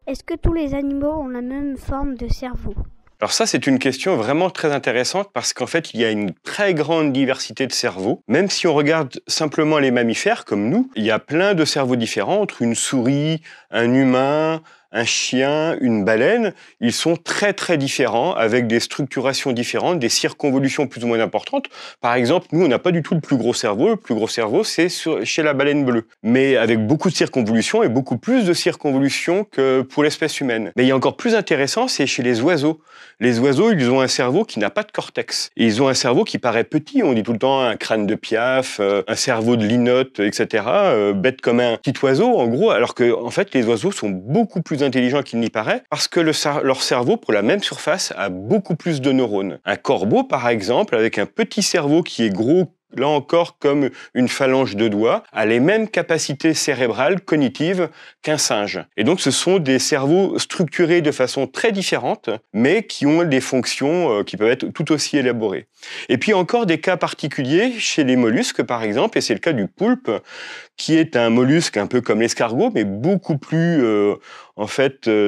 Est-ce que tous les animaux ont la même forme de cerveau? Alors ça, c'est une question vraiment très intéressante parce qu'en fait, il y a une très grande diversité de cerveaux. Même si on regarde simplement les mammifères comme nous, il y a plein de cerveaux différents entre une souris, un humain, un chien, une baleine. Ils sont très très différents avec des structurations différentes, des circonvolutions plus ou moins importantes. Par exemple, nous, on n'a pas du tout le plus gros cerveau. Le plus gros cerveau, c'est chez la baleine bleue. Mais avec beaucoup de circonvolutions et beaucoup plus de circonvolutions que pour l'espèce humaine. Mais il y a encore plus intéressant, c'est chez les oiseaux. Les oiseaux, ils ont un cerveau qui n'a pas de cortex. Et ils ont un cerveau qui paraît petit. On dit tout le temps un crâne de Piaf, un cerveau de linotte, etc. Bête comme un petit oiseau, en gros. Alors que, en fait, les oiseaux sont beaucoup plus intelligents qu'il n'y paraît parce que leur cerveau, pour la même surface, a beaucoup plus de neurones. Un corbeau, par exemple, avec un petit cerveau qui est gros, là encore comme une phalange de doigts, a les mêmes capacités cérébrales, cognitives qu'un singe. Et donc ce sont des cerveaux structurés de façon très différente, mais qui ont des fonctions qui peuvent être tout aussi élaborées. Et puis encore des cas particuliers chez les mollusques par exemple, et c'est le cas du poulpe, qui est un mollusque un peu comme l'escargot, mais beaucoup plus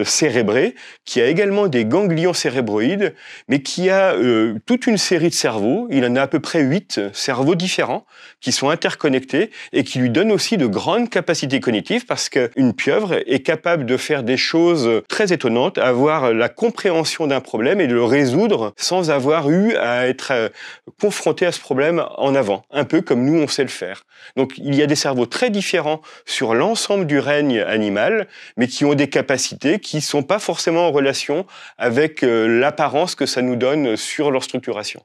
cérébré, qui a également des ganglions cérébroïdes, mais qui a toute une série de cerveaux. Il en a à peu près 8 cerveaux différents qui sont interconnectés et qui lui donnent aussi de grandes capacités cognitives parce qu'une pieuvre est capable de faire des choses très étonnantes, avoir la compréhension d'un problème et de le résoudre sans avoir eu à être confronté à ce problème en avant, un peu comme nous on sait le faire. Donc il y a des cerveaux très différents sur l'ensemble du règne animal, mais qui ont des capacités qui ne sont pas forcément en relation avec l'apparence que ça nous donne sur leur structuration.